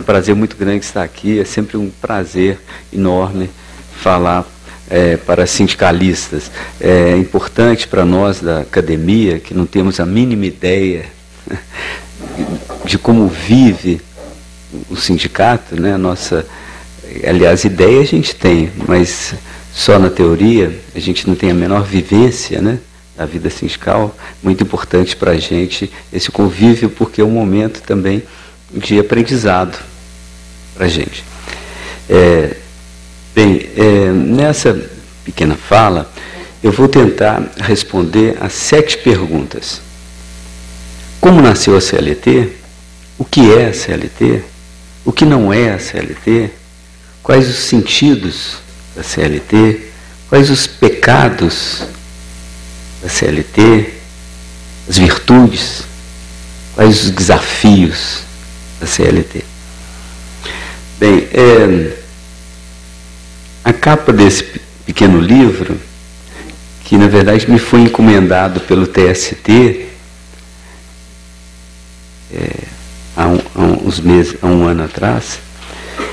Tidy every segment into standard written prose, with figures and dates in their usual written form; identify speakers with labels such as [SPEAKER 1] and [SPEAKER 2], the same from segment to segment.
[SPEAKER 1] prazer muito grande estar aqui. É sempre um prazer enorme falar para sindicalistas. É importante para nós da academia, que não temos a mínima ideia de como vive o sindicato, né? Aliás, ideia a gente tem, mas só na teoria a gente não tem a menor vivência, né, da vida sindical. Muito importante para a gente esse convívio, porque é um momento também de aprendizado para a gente. Nessa pequena fala, eu vou tentar responder a 7 perguntas. Como nasceu a CLT? O que é a CLT? O que não é a CLT? Quais os sentidos da CLT? Quais os pecados da CLT? As virtudes? Quais os desafios da CLT? Bem, a capa desse pequeno livro, que na verdade me foi encomendado pelo TST há um ano atrás,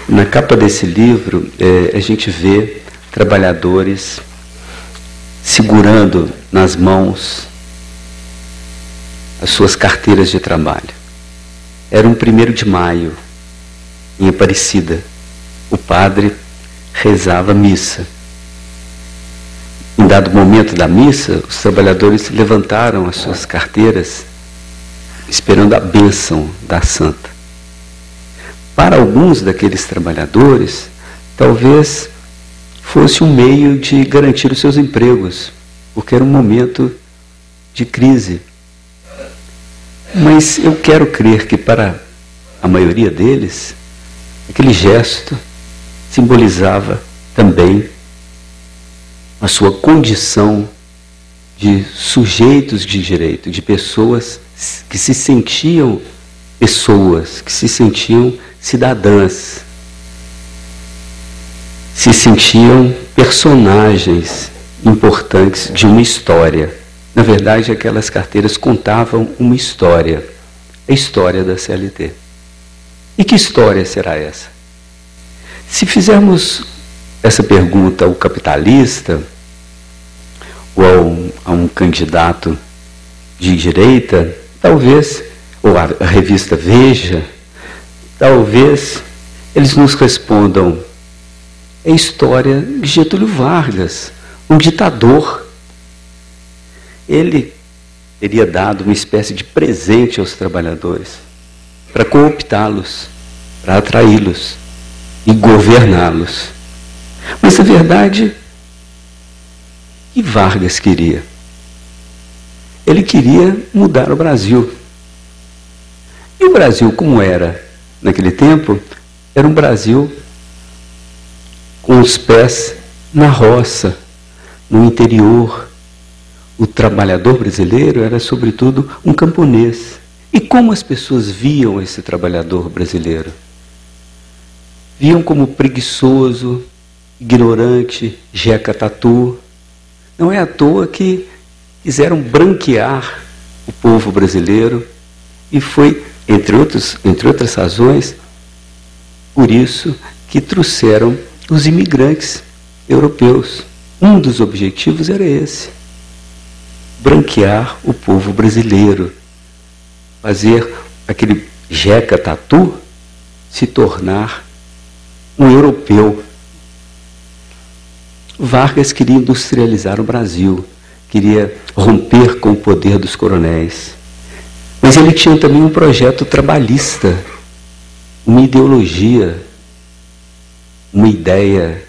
[SPEAKER 1] na capa desse livro a gente vê trabalhadores segurando nas mãos as suas carteiras de trabalho. Era um 1º de maio, em Aparecida. O padre rezava missa. Em dado momento da missa, os trabalhadores levantaram as suas carteiras, esperando a bênção da santa. Para alguns daqueles trabalhadores, talvez fosse um meio de garantir os seus empregos, porque era um momento de crise. Mas eu quero crer que para a maioria deles, aquele gesto simbolizava também a sua condição de sujeitos de direito, de pessoas que se sentiam pessoas, que se sentiam cidadãs, se sentiam personagens importantes de uma história. Na verdade, aquelas carteiras contavam uma história, a história da CLT. E que história será essa? Se fizermos essa pergunta ao capitalista, ou a um candidato de direita, talvez, ou a revista Veja, talvez eles nos respondam: é a história de Getúlio Vargas, um ditador. Ele teria dado uma espécie de presente aos trabalhadores para cooptá-los, para atraí-los e governá-los. Mas, na verdade, o que Vargas queria? Ele queria mudar o Brasil. E o Brasil, como era naquele tempo, era um Brasil com os pés na roça, no interior. O trabalhador brasileiro era, sobretudo, um camponês. E como as pessoas viam esse trabalhador brasileiro? Viam como preguiçoso, ignorante, jeca tatu. Não é à toa que quiseram branquear o povo brasileiro, e foi, entre outras razões, por isso que trouxeram os imigrantes europeus. Um dos objetivos era esse: branquear o povo brasileiro, fazer aquele jeca tatu se tornar um europeu. Vargas queria industrializar o Brasil, queria romper com o poder dos coronéis. Mas ele tinha também um projeto trabalhista, uma ideologia, uma ideia,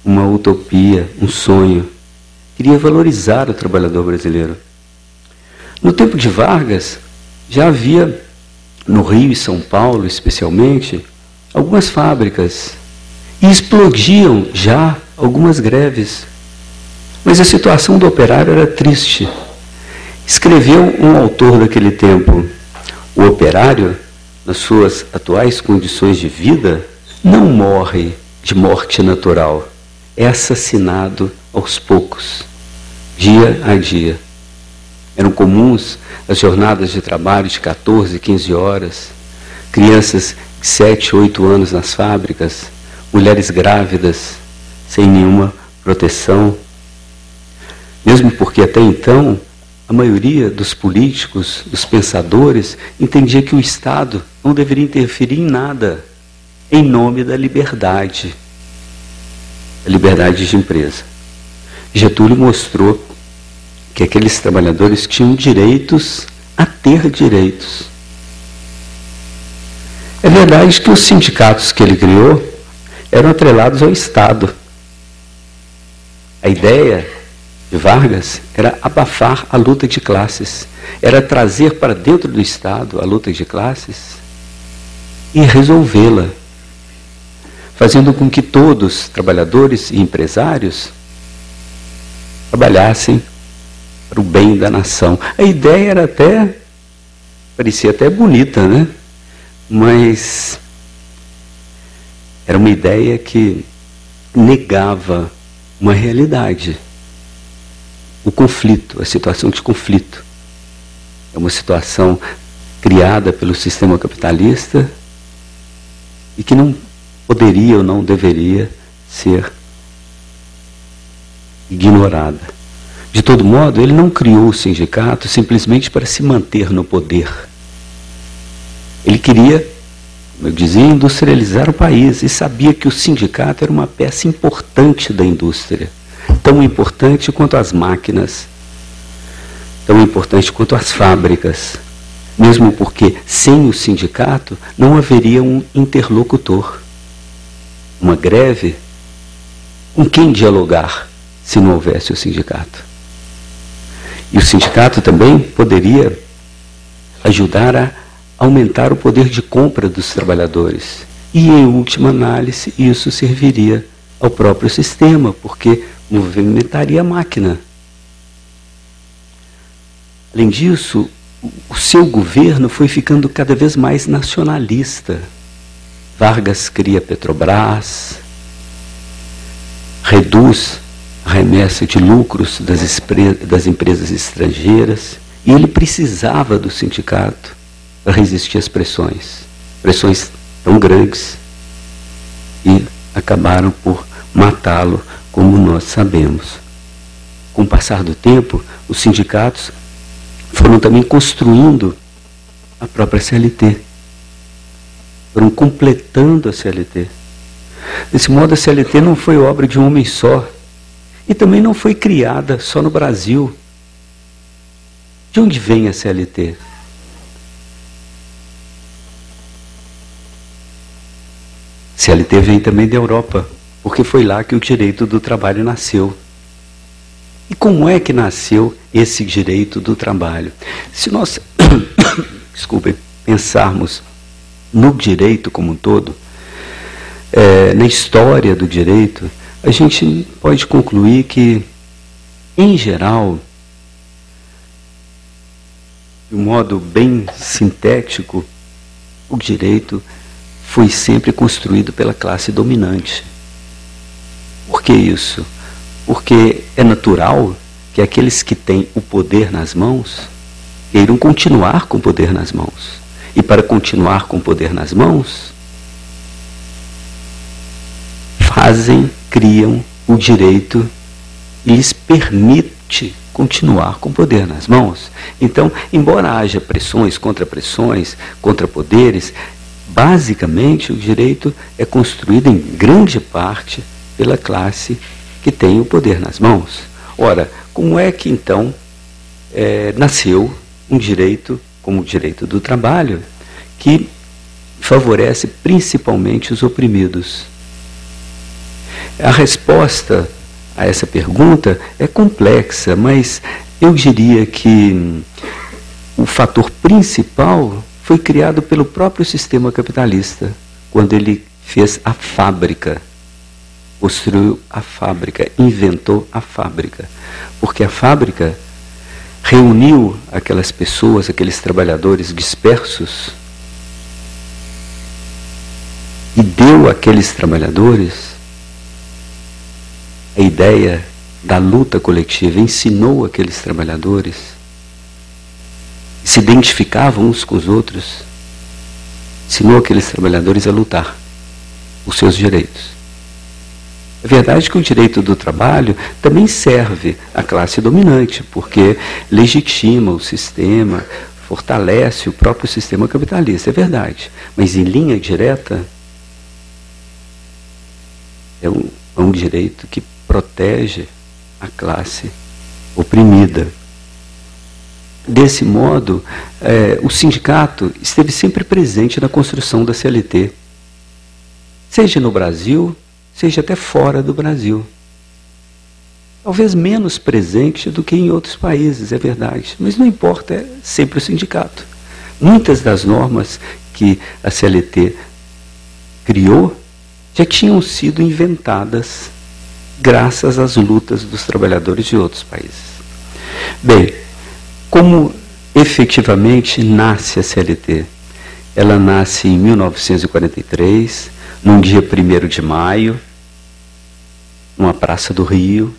[SPEAKER 1] uma utopia, um sonho. Queria valorizar o trabalhador brasileiro. No tempo de Vargas, já havia, no Rio e São Paulo especialmente, algumas fábricas, e explodiam já algumas greves. Mas a situação do operário era triste. Escreveu um autor daquele tempo: o operário, nas suas atuais condições de vida, não morre de morte natural, é assassinado aos poucos, dia a dia. Eram comuns as jornadas de trabalho de 14, 15 horas, crianças 7, 8 anos nas fábricas, mulheres grávidas, sem nenhuma proteção. Mesmo porque até então, a maioria dos políticos, dos pensadores, entendia que o Estado não deveria interferir em nada, em nome da liberdade. A liberdade de empresa. Getúlio mostrou que aqueles trabalhadores tinham direitos a ter direitos. É verdade que os sindicatos que ele criou eram atrelados ao Estado. A ideia de Vargas era abafar a luta de classes, era trazer para dentro do Estado a luta de classes e resolvê-la, fazendo com que todos, trabalhadores e empresários, trabalhassem para o bem da nação. A ideia era até, parecia até bonita, né? Mas era uma ideia que negava uma realidade. O conflito, a situação de conflito. É uma situação criada pelo sistema capitalista e que não poderia ou não deveria ser ignorada. De todo modo, ele não criou o sindicato simplesmente para se manter no poder. Ele queria, como eu dizia, industrializar o país e sabia que o sindicato era uma peça importante da indústria, tão importante quanto as máquinas, tão importante quanto as fábricas, mesmo porque sem o sindicato não haveria um interlocutor. Uma greve, com quem dialogar se não houvesse o sindicato? E o sindicato também poderia ajudar a aumentar o poder de compra dos trabalhadores. E, em última análise, isso serviria ao próprio sistema, porque movimentaria a máquina. Além disso, o seu governo foi ficando cada vez mais nacionalista. Vargas cria Petrobras, reduz a remessa de lucros das empresas estrangeiras, e ele precisava do sindicato para resistir às pressões tão grandes, e acabaram por matá-lo, como nós sabemos. Com o passar do tempo, os sindicatos foram também construindo a própria CLT, foram completando a CLT. Desse modo, a CLT não foi obra de um homem só, e também não foi criada só no Brasil. De onde vem a CLT? CLT vem também da Europa, porque foi lá que o direito do trabalho nasceu. E como é que nasceu esse direito do trabalho? Se nós, desculpem, pensarmos no direito como um todo, na história do direito, a gente pode concluir que, em geral, de um modo bem sintético, o direito foi sempre construído pela classe dominante. Por que isso? Porque é natural que aqueles que têm o poder nas mãos queiram continuar com o poder nas mãos. E para continuar com o poder nas mãos, criam o direito e lhes permite continuar com o poder nas mãos. Então, embora haja pressões, contra poderes, basicamente o direito é construído em grande parte pela classe que tem o poder nas mãos. Ora, como é que então nasceu um direito, como o direito do trabalho, que favorece principalmente os oprimidos? A resposta a essa pergunta é complexa, mas eu diria que o fator principal foi criado pelo próprio sistema capitalista, quando ele fez a fábrica, construiu a fábrica, inventou a fábrica. Porque a fábrica reuniu aquelas pessoas, aqueles trabalhadores dispersos, e deu àqueles trabalhadores a ideia da luta coletiva, ensinou aqueles trabalhadores, se identificavam uns com os outros, ensinou aqueles trabalhadores a lutar por seus direitos. É verdade que o direito do trabalho também serve à classe dominante, porque legitima o sistema, fortalece o próprio sistema capitalista, é verdade. Mas em linha direta, é um direito que protege a classe oprimida. Desse modo, o sindicato esteve sempre presente na construção da CLT, seja no Brasil, seja até fora do Brasil. Talvez menos presente do que em outros países, é verdade, mas não importa, é sempre o sindicato. Muitas das normas que a CLT criou já tinham sido inventadas graças às lutas dos trabalhadores de outros países. Bem, como efetivamente nasce a CLT? Ela nasce em 1943, num dia 1º de maio, numa praça do Rio.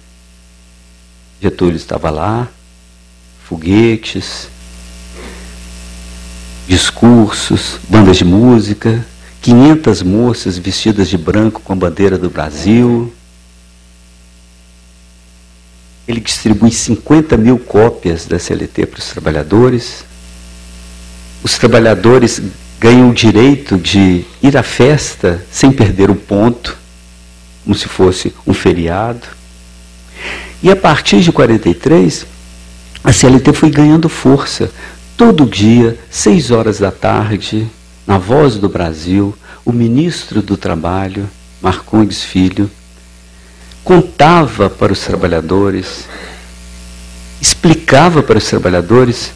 [SPEAKER 1] Getúlio estava lá, foguetes, discursos, bandas de música, 500 moças vestidas de branco com a bandeira do Brasil. Ele distribui 50 mil cópias da CLT para os trabalhadores. Os trabalhadores ganham o direito de ir à festa sem perder o ponto, como se fosse um feriado. E a partir de 43, a CLT foi ganhando força. Todo dia, 6 horas da tarde, na Voz do Brasil, o ministro do Trabalho, Marcondes Filho, contava para os trabalhadores, explicava para os trabalhadores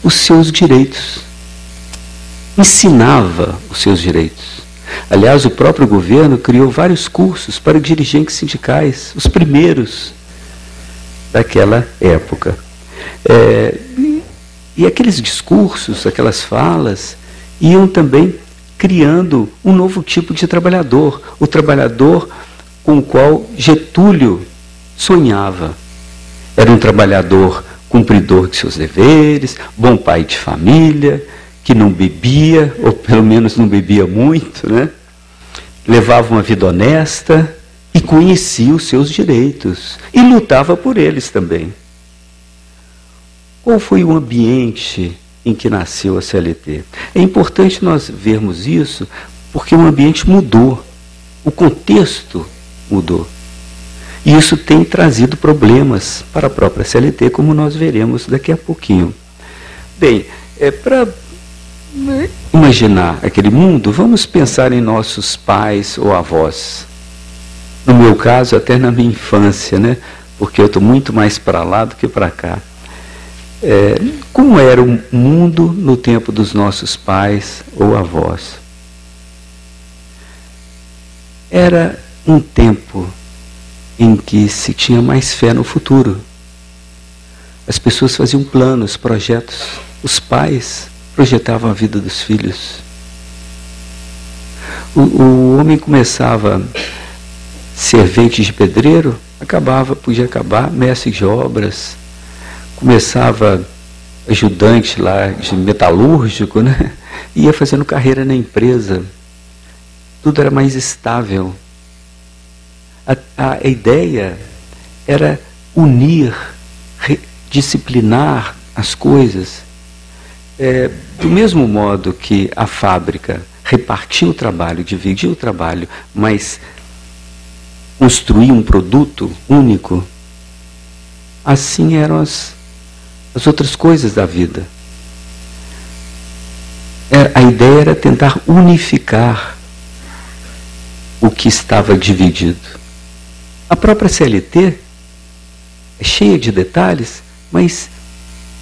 [SPEAKER 1] os seus direitos, ensinava os seus direitos. Aliás, o próprio governo criou vários cursos para dirigentes sindicais, os primeiros daquela época. E aqueles discursos, aquelas falas, iam também criando um novo tipo de trabalhador, o trabalhador com o qual Getúlio sonhava. Era um trabalhador cumpridor de seus deveres, bom pai de família, que não bebia, ou pelo menos não bebia muito, né? Levava uma vida honesta e conhecia os seus direitos e lutava por eles também. Qual foi o ambiente em que nasceu a CLT? É importante nós vermos isso porque o ambiente mudou, o contexto mudou. E isso tem trazido problemas para a própria CLT, como nós veremos daqui a pouquinho. Bem, para imaginar aquele mundo, vamos pensar em nossos pais ou avós. No meu caso, até na minha infância, né? Porque eu estou muito mais para lá do que para cá. Como era o mundo no tempo dos nossos pais ou avós? Era um tempo em que se tinha mais fé no futuro. As pessoas faziam planos, projetos. Os pais projetavam a vida dos filhos. O homem começava servente de pedreiro, podia acabar mestre de obras, começava ajudante lá de metalúrgico, né? Ia fazendo carreira na empresa. Tudo era mais estável. A ideia era unir, disciplinar as coisas. Do mesmo modo que a fábrica repartia o trabalho, dividia o trabalho, mas construía um produto único, assim eram as outras coisas da vida. A ideia era tentar unificar o que estava dividido. A própria CLT é cheia de detalhes, mas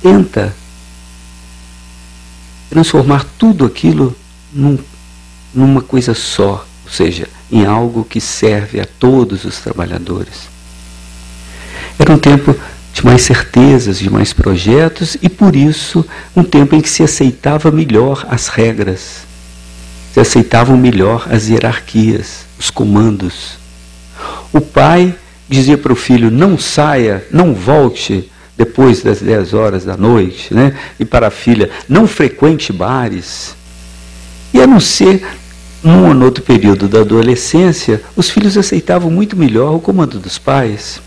[SPEAKER 1] tenta transformar tudo aquilo numa coisa só, ou seja, em algo que serve a todos os trabalhadores. Era um tempo de mais certezas, de mais projetos, e por isso um tempo em que se aceitava melhor as regras, se aceitavam melhor as hierarquias, os comandos. O pai dizia para o filho: não saia, não volte depois das 10 horas da noite, né? E para a filha: não frequente bares. E a não ser, num ou outro período da adolescência, os filhos aceitavam muito melhor o comando dos pais.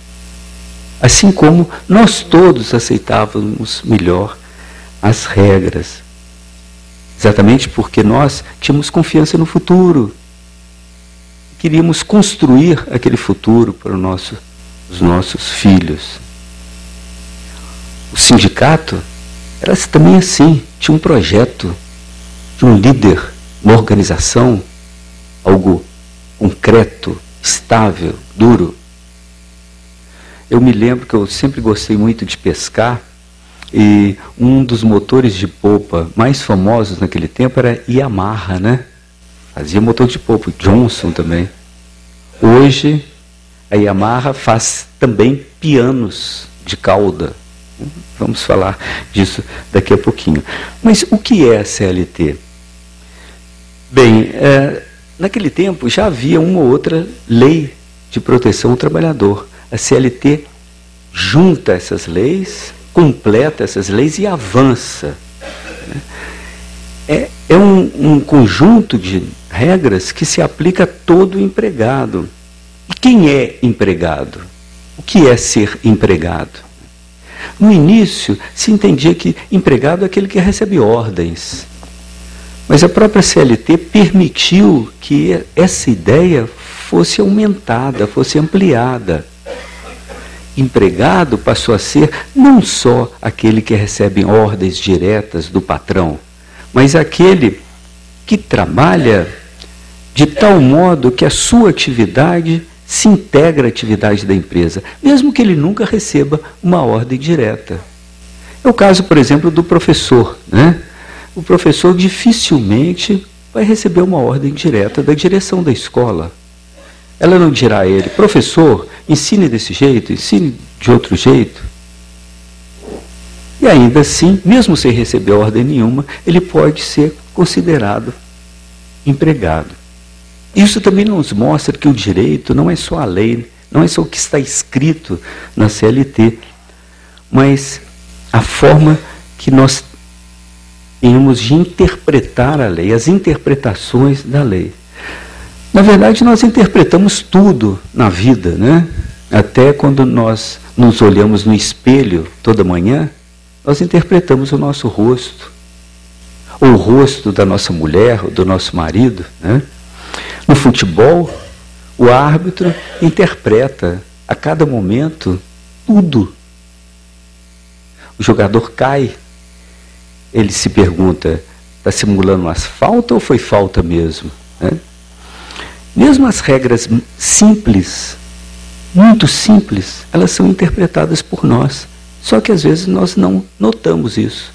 [SPEAKER 1] Assim como nós todos aceitávamos melhor as regras. Exatamente porque nós tínhamos confiança no futuro. Queríamos construir aquele futuro para os nossos filhos. O sindicato era também assim, tinha um projeto, tinha um líder, uma organização, algo concreto, estável, duro. Eu me lembro que eu sempre gostei muito de pescar e um dos motores de polpa mais famosos naquele tempo era Yamaha, né? Fazia motor de polpa, Johnson também. Hoje, a Yamaha faz também pianos de cauda. Vamos falar disso daqui a pouquinho. Mas o que é a CLT? Bem, naquele tempo já havia uma ou outra lei de proteção ao trabalhador. A CLT junta essas leis, completa essas leis e avança. É um conjunto de regras que se aplica a todo empregado. E quem é empregado? O que é ser empregado? No início, se entendia que empregado é aquele que recebe ordens. Mas a própria CLT permitiu que essa ideia fosse aumentada, fosse ampliada. Empregado passou a ser não só aquele que recebe ordens diretas do patrão, mas aquele que trabalha de tal modo que a sua atividade se integra à atividade da empresa, mesmo que ele nunca receba uma ordem direta. É o caso, por exemplo, do professor, né? O professor dificilmente vai receber uma ordem direta da direção da escola. Ela não dirá a ele: professor, ensine desse jeito, ensine de outro jeito. E ainda assim, mesmo sem receber ordem nenhuma, ele pode ser considerado empregado. Isso também nos mostra que o direito não é só a lei, não é só o que está escrito na CLT, mas a forma que nós temos de interpretar a lei, as interpretações da lei. Na verdade, nós interpretamos tudo na vida, né? Até quando nós nos olhamos no espelho toda manhã, nós interpretamos o nosso rosto, ou o rosto da nossa mulher, ou do nosso marido, né? No futebol, o árbitro interpreta a cada momento tudo. O jogador cai, ele se pergunta: está simulando uma falta ou foi falta mesmo? Né? Mesmo as regras simples, muito simples, elas são interpretadas por nós. Só que às vezes nós não notamos isso.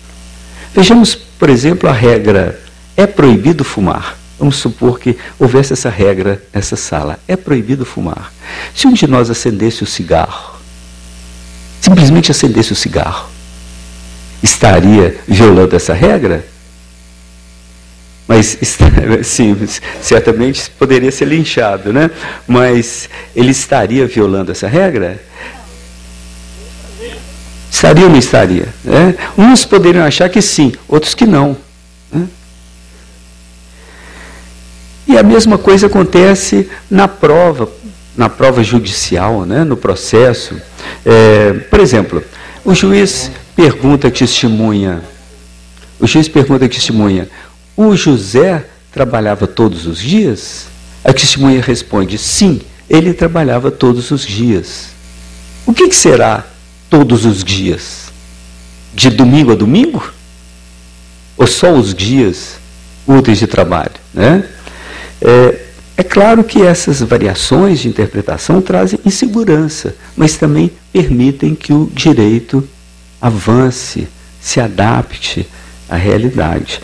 [SPEAKER 1] Vejamos, por exemplo, a regra: é proibido fumar. Vamos supor que houvesse essa regra nessa sala. É proibido fumar. Se um de nós acendesse o cigarro, simplesmente acendesse o cigarro, estaria violando essa regra? Mas, sim, certamente poderia ser linchado, né? Mas ele estaria violando essa regra? Estaria ou não estaria? Né? Uns poderiam achar que sim, outros que não. Né? E a mesma coisa acontece na prova judicial, né? No processo. Por exemplo, o juiz pergunta à testemunha, o José trabalhava todos os dias? A testemunha responde: sim, ele trabalhava todos os dias. O que será todos os dias? De domingo a domingo? Ou só os dias úteis de trabalho? Né? É claro que essas variações de interpretação trazem insegurança, mas também permitem que o direito avance, se adapte à realidade.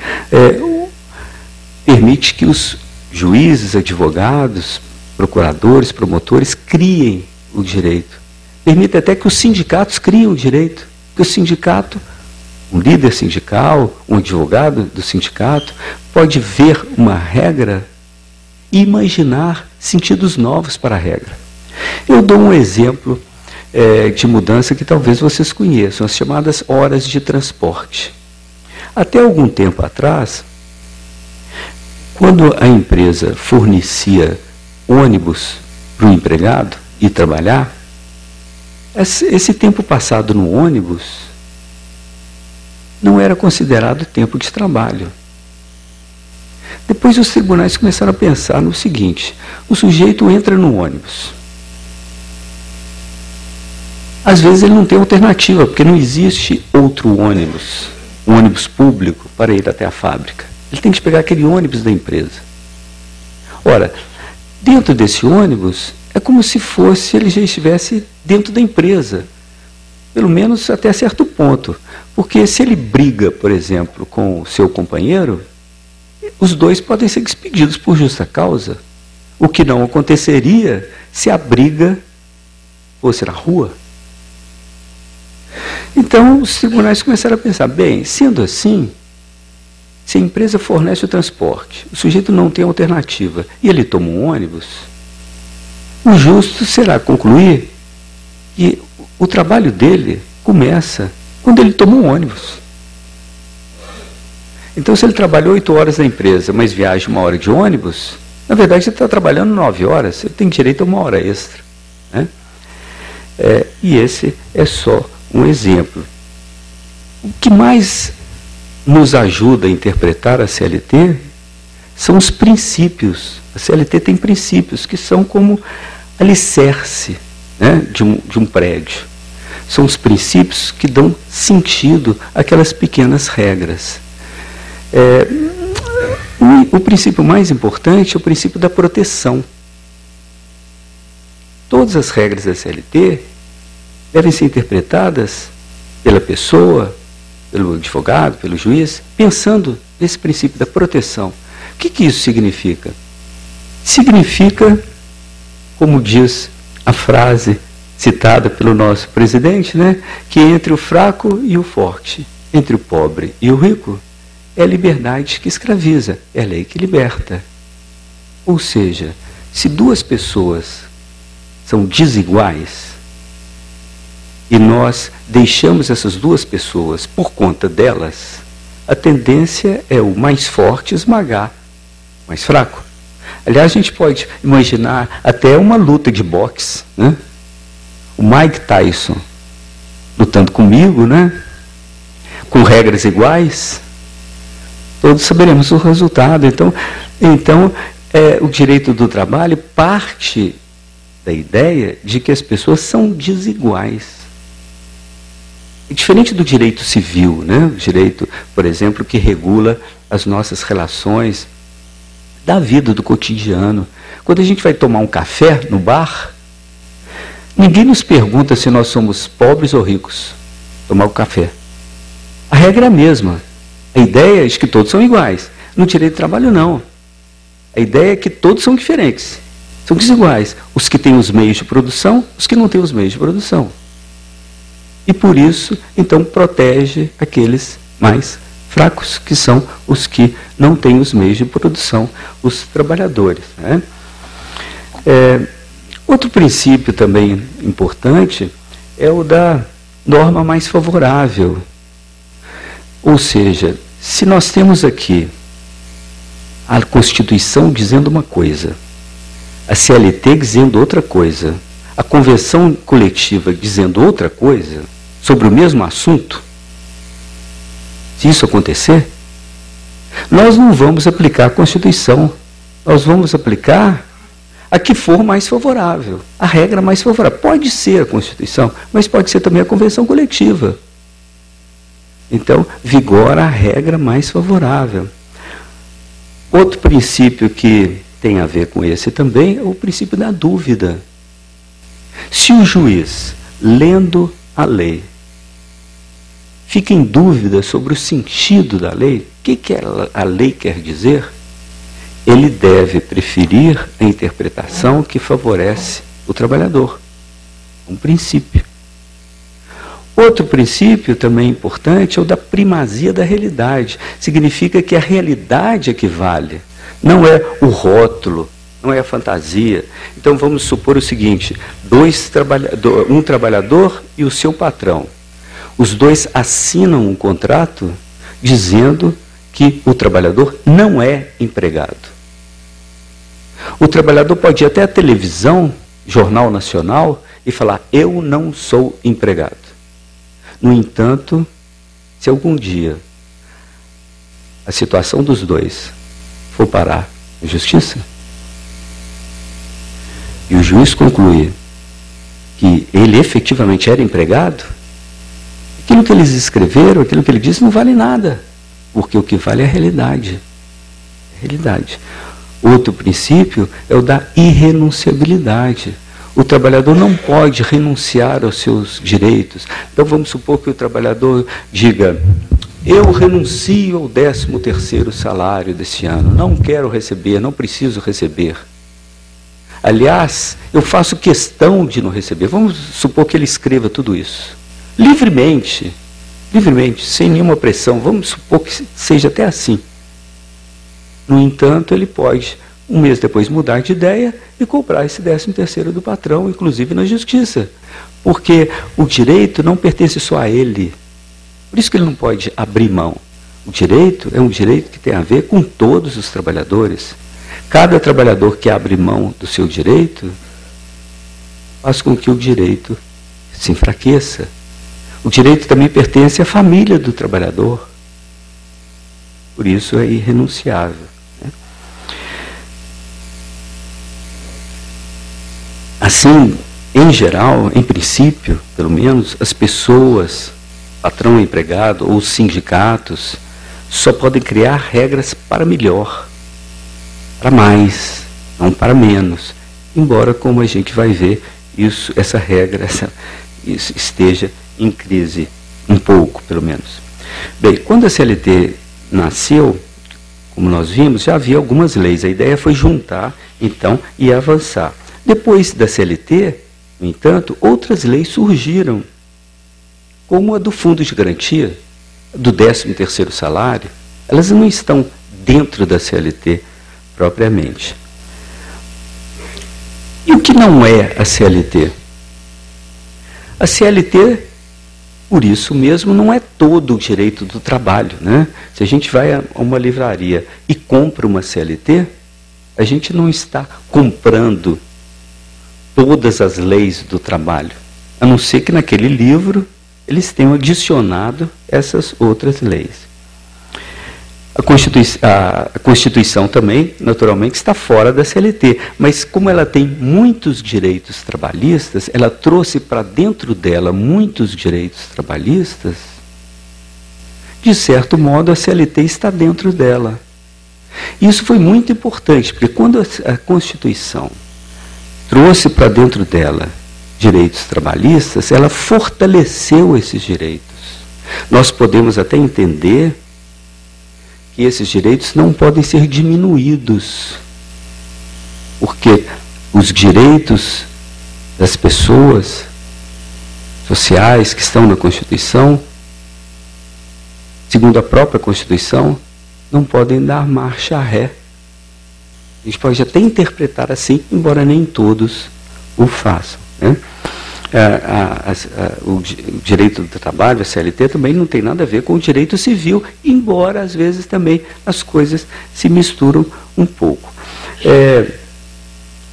[SPEAKER 1] Permite que os juízes, advogados, procuradores, promotores criem o direito. Permite até que os sindicatos criem o direito. Que o sindicato, um líder sindical, um advogado do sindicato, pode ver uma regra e imaginar sentidos novos para a regra. Eu dou um exemplo de mudança que talvez vocês conheçam, as chamadas horas de transporte. Até algum tempo atrás, Quando a empresa fornecia ônibus para o empregado ir trabalhar, esse tempo passado no ônibus não era considerado tempo de trabalho. Depois os tribunais começaram a pensar no seguinte: o sujeito entra no ônibus. Às vezes ele não tem alternativa, porque não existe outro ônibus, um ônibus público, para ir até a fábrica. Ele tem que pegar aquele ônibus da empresa. Ora, dentro desse ônibus, é como se fosse, ele já estivesse dentro da empresa, pelo menos até certo ponto. Porque se ele briga, por exemplo, com o seu companheiro, os dois podem ser despedidos por justa causa, o que não aconteceria se a briga fosse na rua. Então, os tribunais começaram a pensar, bem, sendo assim, se a empresa fornece o transporte, o sujeito não tem alternativa, e ele toma um ônibus, o justo será concluir que o trabalho dele começa quando ele toma um ônibus. Então, se ele trabalhou 8 horas na empresa, mas viaja 1 hora de ônibus, na verdade ele está trabalhando 9 horas, ele tem direito a 1 hora extra, né? E esse é só um exemplo. O que mais nos ajuda a interpretar a CLT são os princípios. A CLT tem princípios que são como alicerce, né, de um prédio. São os princípios que dão sentido àquelas pequenas regras. O princípio mais importante é o princípio da proteção. Todas as regras da CLT devem ser interpretadas pela pessoa, pelo advogado, pelo juiz, pensando nesse princípio da proteção. O que isso significa? Significa, como diz a frase citada pelo nosso presidente, né, que entre o fraco e o forte, entre o pobre e o rico, é a liberdade que escraviza, é a lei que liberta. Ou seja, se 2 pessoas são desiguais e nós deixamos essas 2 pessoas por conta delas, a tendência é o mais forte esmagar o mais fraco. Aliás, a gente pode imaginar até uma luta de boxe, né? O Mike Tyson lutando comigo, né? Com regras iguais, todos saberemos o resultado. Então o direito do trabalho parte da ideia de que as pessoas são desiguais. É diferente do direito civil, né? O direito, por exemplo, que regula as nossas relações da vida, do cotidiano. Quando a gente vai tomar um café no bar, ninguém nos pergunta se nós somos pobres ou ricos. Tomar o café. A regra é a mesma. A ideia é de que todos são iguais. No direito do trabalho, não. A ideia é que todos são diferentes. São desiguais. Os que têm os meios de produção, os que não têm os meios de produção. E por isso, então, protege aqueles mais fracos, que são os que não têm os meios de produção, os trabalhadores, né? Outro princípio também importante é o da norma mais favorável. Ou seja, se nós temos aqui a Constituição dizendo uma coisa, a CLT dizendo outra coisa, a convenção coletiva dizendo outra coisa, sobre o mesmo assunto, se isso acontecer, nós não vamos aplicar a Constituição, nós vamos aplicar a que for mais favorável, a regra mais favorável. Pode ser a Constituição, mas pode ser também a convenção coletiva. Então, vigora a regra mais favorável. Outro princípio que tem a ver com esse também é o princípio da dúvida. Se o juiz, lendo a lei, fica em dúvida sobre o sentido da lei, o que a lei quer dizer, ele deve preferir a interpretação que favorece o trabalhador. Um princípio. Outro princípio também importante é o da primazia da realidade. Significa que a realidade é que vale, não é o rótulo, não é a fantasia. Então vamos supor o seguinte, um trabalhador e o seu patrão. Os dois assinam um contrato dizendo que o trabalhador não é empregado. O trabalhador pode ir até a televisão, Jornal Nacional, e falar: eu não sou empregado. No entanto, se algum dia a situação dos dois for parar na justiça, e o juiz concluir que ele efetivamente era empregado, aquilo que eles escreveram, aquilo que ele disse, não vale nada, porque o que vale é a realidade. A realidade. Outro princípio é o da irrenunciabilidade. O trabalhador não pode renunciar aos seus direitos. Então vamos supor que o trabalhador diga: eu renuncio ao 13º salário desse ano, não quero receber, não preciso receber. Aliás, eu faço questão de não receber. Vamos supor que ele escreva tudo isso. Livremente, sem nenhuma pressão, vamos supor que seja até assim. No entanto, ele pode, um mês depois, mudar de ideia e cobrar esse 13º do patrão, inclusive na justiça. Porque o direito não pertence só a ele. Por isso que ele não pode abrir mão. O direito é um direito que tem a ver com todos os trabalhadores. Cada trabalhador que abre mão do seu direito faz com que o direito se enfraqueça. O direito também pertence à família do trabalhador. Por isso é irrenunciável. Assim, em geral, em princípio, pelo menos, as pessoas, patrão, empregado ou os sindicatos, só podem criar regras para melhor, para mais, não para menos. Embora, como a gente vai ver, essa regra isso esteja em crise, um pouco, pelo menos. Bem, quando a CLT nasceu, como nós vimos, já havia algumas leis. A ideia foi juntar, então, e avançar. Depois da CLT, no entanto, outras leis surgiram, como a do Fundo de Garantia, do 13º salário. Elas não estão dentro da CLT propriamente. E o que não é a CLT? A CLT, por isso mesmo, não é todo o direito do trabalho, né? Se a gente vai a uma livraria e compra uma CLT, a gente não está comprando todas as leis do trabalho, a não ser que naquele livro eles tenham adicionado essas outras leis. A Constituição também, naturalmente, está fora da CLT, mas como ela tem muitos direitos trabalhistas, ela trouxe para dentro dela muitos direitos trabalhistas, de certo modo a CLT está dentro dela. Isso foi muito importante, porque quando a Constituição trouxe para dentro dela direitos trabalhistas, ela fortaleceu esses direitos. Nós podemos até entender que esses direitos não podem ser diminuídos, porque os direitos das pessoas sociais que estão na Constituição, segundo a própria Constituição, não podem dar marcha ré. A gente pode até interpretar assim, embora nem todos o façam, né? O direito do trabalho, a CLT, também não tem nada a ver com o direito civil, embora às vezes também as coisas se misturam um pouco.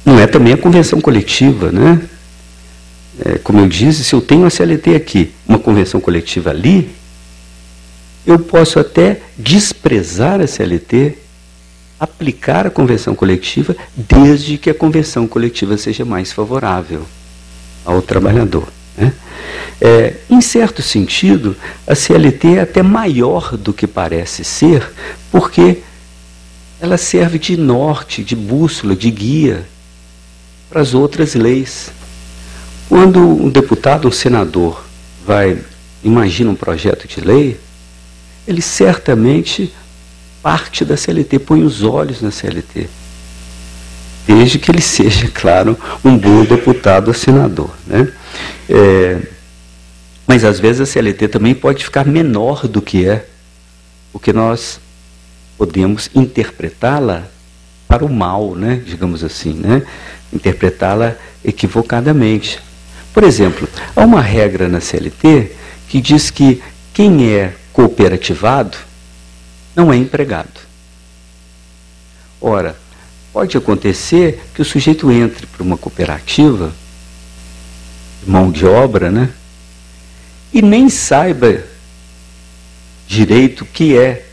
[SPEAKER 1] Não é também a convenção coletiva, né? Como eu disse, se eu tenho a CLT aqui, uma convenção coletiva ali, eu posso até desprezar a CLT, aplicar a convenção coletiva, desde que a convenção coletiva seja mais favorável ao trabalhador, né? Em certo sentido, a CLT é até maior do que parece ser, porque ela serve de norte, de bússola, de guia para as outras leis. Quando um deputado, um senador, imagina um projeto de lei, ele certamente parte da CLT, põe os olhos na CLT. Desde que ele seja, claro, um bom deputado ou senador, né? Mas às vezes a CLT também pode ficar menor do que é, porque nós podemos interpretá-la para o mal, né? Digamos assim, né? Interpretá-la equivocadamente. Por exemplo, há uma regra na CLT que diz que quem é cooperativado não é empregado. Ora, pode acontecer que o sujeito entre para uma cooperativa, mão de obra, né? E nem saiba direito o que é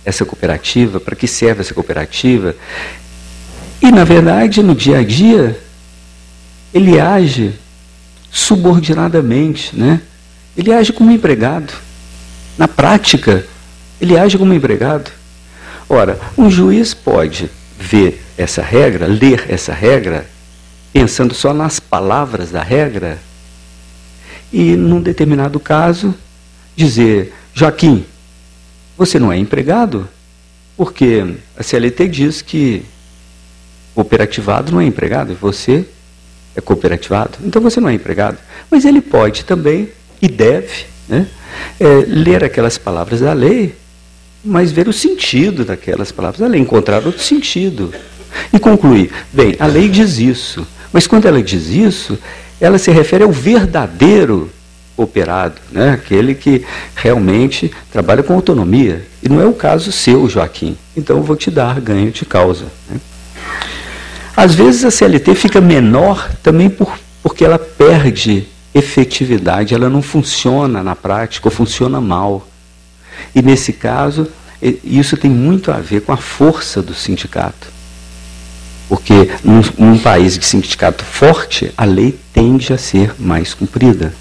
[SPEAKER 1] essa cooperativa, para que serve essa cooperativa. E, na verdade, no dia a dia, ele age subordinadamente, né? Ele age como empregado. Na prática, ele age como empregado. Ora, um juiz pode ver essa regra, ler essa regra, pensando só nas palavras da regra, e, num determinado caso, dizer: Joaquim, você não é empregado? Porque a CLT diz que cooperativado não é empregado, e você é cooperativado, então você não é empregado. Mas ele pode também, e deve, né, ler aquelas palavras da lei, mas ver o sentido daquelas palavras da lei, encontrar outro sentido. E concluir: bem, a lei diz isso, mas quando ela diz isso, ela se refere ao verdadeiro cooperado, né? Aquele que realmente trabalha com autonomia. E não é o caso seu, Joaquim. Então eu vou te dar ganho de causa, né? Às vezes a CLT fica menor também porque ela perde efetividade, ela não funciona na prática ou funciona mal. E nesse caso, isso tem muito a ver com a força do sindicato. Porque num país de sindicato forte, a lei tende a ser mais cumprida.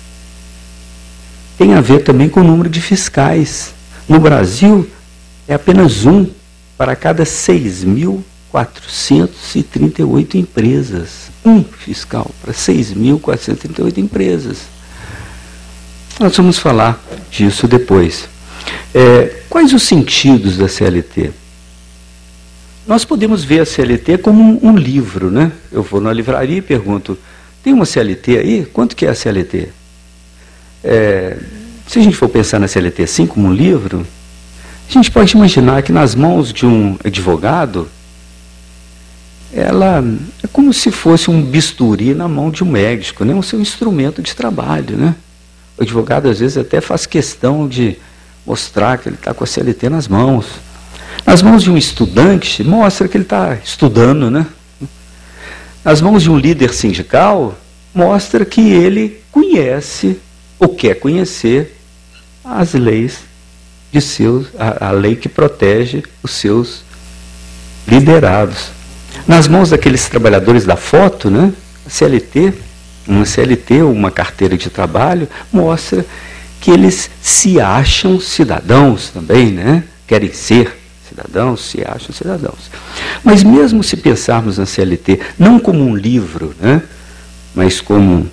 [SPEAKER 1] Tem a ver também com o número de fiscais. No Brasil, é apenas um para cada 6.438 empresas. Um fiscal para 6.438 empresas. Nós vamos falar disso depois. Quais os sentidos da CLT? Nós podemos ver a CLT como um livro, né? Eu vou na livraria e pergunto: tem uma CLT aí? Quanto que é a CLT? Se a gente for pensar na CLT assim como um livro, a gente pode imaginar que nas mãos de um advogado, ela é como se fosse um bisturi na mão de um médico, né? O seu instrumento de trabalho, né? O advogado às vezes até faz questão de mostrar que ele está com a CLT nas mãos. Nas mãos de um estudante, mostra que ele está estudando, né? Nas mãos de um líder sindical, mostra que ele conhece ou quer conhecer as leis de a lei que protege os seus liderados. Nas mãos daqueles trabalhadores da foto, né? A CLT, uma CLT ou uma carteira de trabalho, mostra que eles se acham cidadãos também, né? Querem ser cidadãos, se acham cidadãos. Mas mesmo se pensarmos na CLT não como um livro, né? Mas como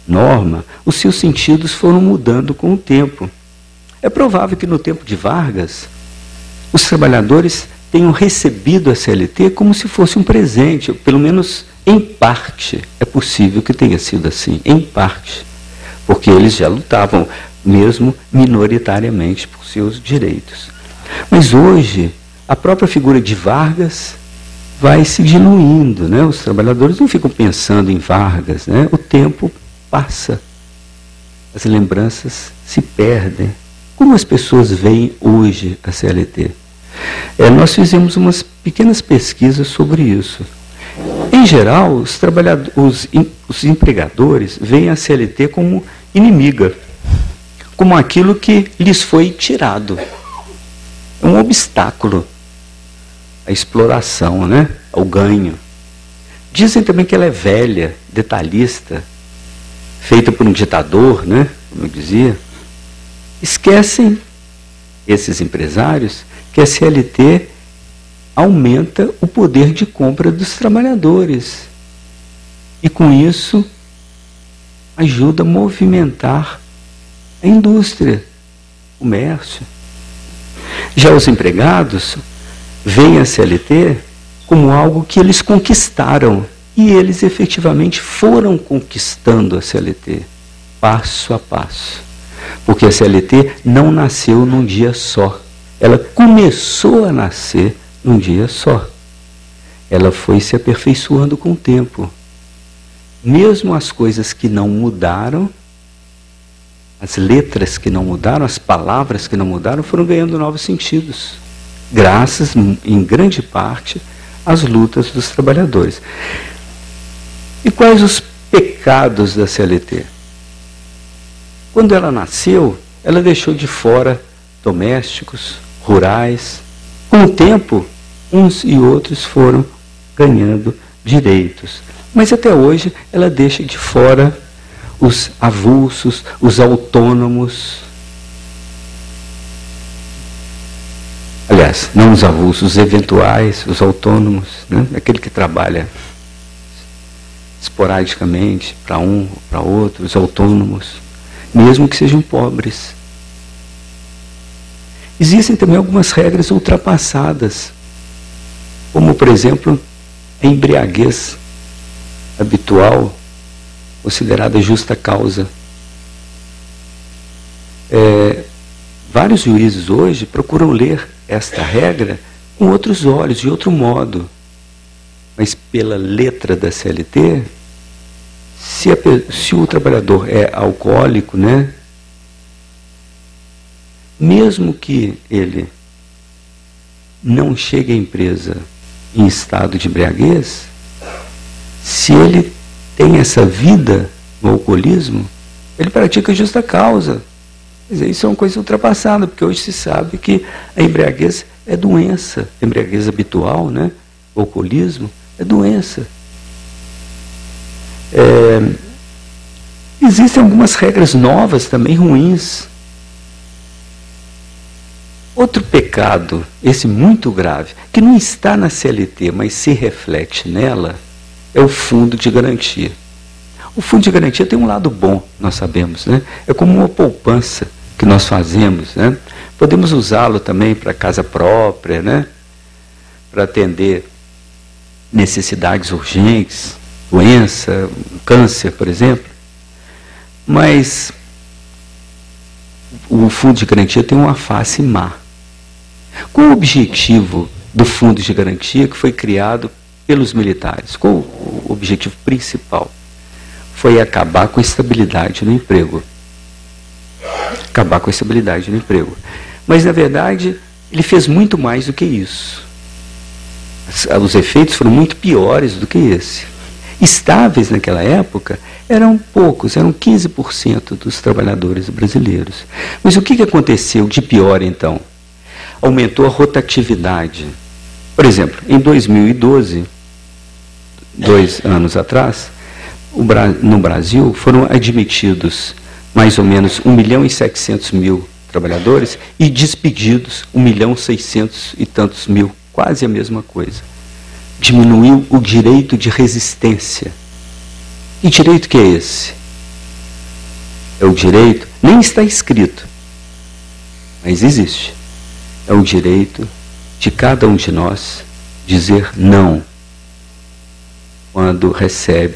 [SPEAKER 1] norma, os seus sentidos foram mudando com o tempo. É provável que no tempo de Vargas, os trabalhadores tenham recebido a CLT como se fosse um presente, pelo menos em parte. É possível que tenha sido assim, em parte, porque eles já lutavam, mesmo minoritariamente, por seus direitos. Mas hoje, a própria figura de Vargas vai se diluindo, né? Os trabalhadores não ficam pensando em Vargas, né? O tempo passa, as lembranças se perdem. Como as pessoas veem hoje a CLT? Nós fizemos umas pequenas pesquisas sobre isso. Em geral, os empregadores veem a CLT como inimiga, como aquilo que lhes foi tirado. É um obstáculo à exploração, né? Ao ganho. Dizem também que ela é velha, detalhista, feita por um ditador, né? Como eu dizia. Esquecem, esses empresários, que a CLT aumenta o poder de compra dos trabalhadores. E com isso, ajuda a movimentar a indústria, o comércio. Já os empregados veem a CLT como algo que eles conquistaram. E eles efetivamente foram conquistando a CLT, passo a passo. Porque a CLT não nasceu num dia só. Ela começou a nascer num dia só. Ela foi se aperfeiçoando com o tempo. Mesmo as coisas que não mudaram, As letras que não mudaram, as palavras que não mudaram, foram ganhando novos sentidos, graças, em grande parte, às lutas dos trabalhadores. E quais os pecados da CLT? Quando ela nasceu, ela deixou de fora domésticos, rurais. Com o tempo, uns e outros foram ganhando direitos. Mas até hoje, ela deixa de fora os avulsos, os autônomos. Aliás, não os avulsos, os eventuais, os autônomos, né? Aquele que trabalha esporadicamente para um ou para outro, os autônomos, mesmo que sejam pobres. Existem também algumas regras ultrapassadas, como, por exemplo, a embriaguez habitual, considerada justa causa. Vários juízes hoje procuram ler esta regra com outros olhos, de outro modo. Mas pela letra da CLT, se o trabalhador é alcoólico, né, mesmo que ele não chegue à empresa em estado de embriaguez, se ele tem essa vida no alcoolismo, ele pratica justa causa. Quer dizer, isso é uma coisa ultrapassada, porque hoje se sabe que a embriaguez é doença. A embriaguez habitual, né? O alcoolismo é doença. Existem algumas regras novas também ruins. Outro pecado, esse muito grave, que não está na CLT, mas se reflete nela, é o fundo de garantia. O fundo de garantia tem um lado bom, nós sabemos, né? É como uma poupança que nós fazemos, né? Podemos usá-lo também para casa própria, né? Para atender necessidades urgentes, doença, câncer, por exemplo. Mas o fundo de garantia tem uma face má. Qual o objetivo do fundo de garantia que foi criado pelos militares? Qual o objetivo principal? Foi acabar com a estabilidade no emprego. Acabar com a estabilidade no emprego. Mas, na verdade, ele fez muito mais do que isso. Os efeitos foram muito piores do que esse. Estáveis naquela época eram poucos, eram 15% dos trabalhadores brasileiros. Mas o que aconteceu de pior, então? Aumentou a rotatividade. Por exemplo, em 2012, 2 anos atrás, no Brasil foram admitidos mais ou menos 1.700.000 trabalhadores e despedidos 1.600.000 e tantos mil, quase a mesma coisa. Diminuiu o direito de resistência. Que direito que é esse? É o direito, nem está escrito, mas existe. É o direito de cada um de nós dizer não quando recebe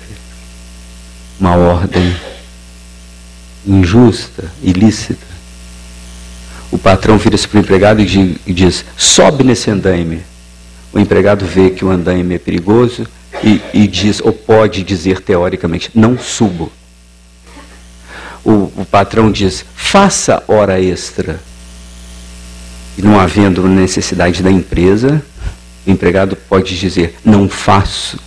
[SPEAKER 1] uma ordem injusta, ilícita. O patrão vira-se para o empregado e diz: sobe nesse andaime. O empregado vê que o andaime é perigoso e diz, ou pode dizer teoricamente, não subo. O patrão diz: faça hora extra. E não havendo necessidade da empresa, o empregado pode dizer: não faço.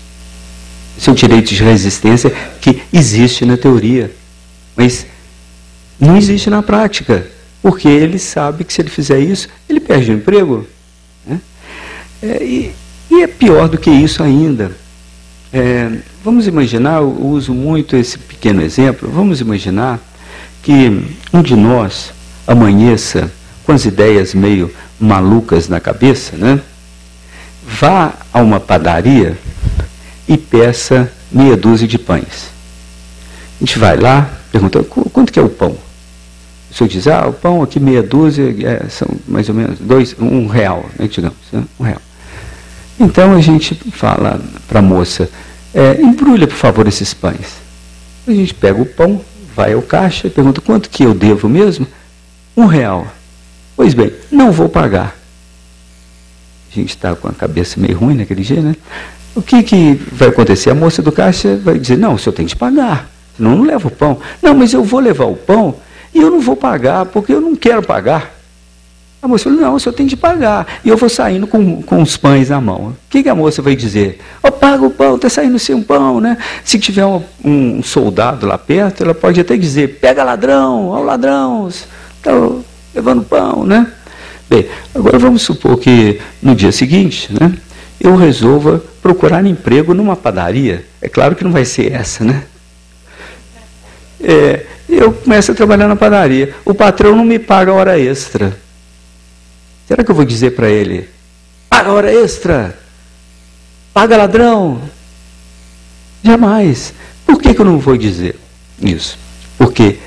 [SPEAKER 1] Esse é o direito de resistência que existe na teoria, mas não existe na prática, porque ele sabe que se ele fizer isso, ele perde o emprego. Né? E é pior do que isso ainda. Vamos imaginar, eu uso muito esse pequeno exemplo, vamos imaginar que um de nós amanheça com as ideias meio malucas na cabeça, né? Vá a uma padaria e peça meia dúzia de pães. A gente vai lá, pergunta: quanto que é o pão? O senhor diz: o pão aqui meia dúzia são mais ou menos R$1, né, digamos, né, R$1. Então a gente fala para a moça: embrulha por favor esses pães. A gente pega o pão, vai ao caixa e pergunta: quanto que eu devo mesmo? R$1. Pois bem, não vou pagar. A gente está com a cabeça meio ruim naquele dia, né? O que vai acontecer? A moça do caixa vai dizer: não, o senhor tem de pagar, senão não leva o pão. Não, mas eu vou levar o pão e eu não vou pagar, porque eu não quero pagar. A moça falou, não, o senhor tem de pagar. E eu vou saindo com os pães na mão. O que a moça vai dizer? Oh, paga o pão, está saindo sem um pão, né? Se tiver um soldado lá perto, ela pode até dizer, pega ladrão, ó o ladrão, está levando pão, né? Bem, agora vamos supor que no dia seguinte, né, eu resolva procurar emprego numa padaria. É claro que não vai ser essa, né? Eu começo a trabalhar na padaria. O patrão não me paga hora extra. Será que eu vou dizer para ele, paga hora extra, paga ladrão? Jamais. Por que eu não vou dizer isso? Porque,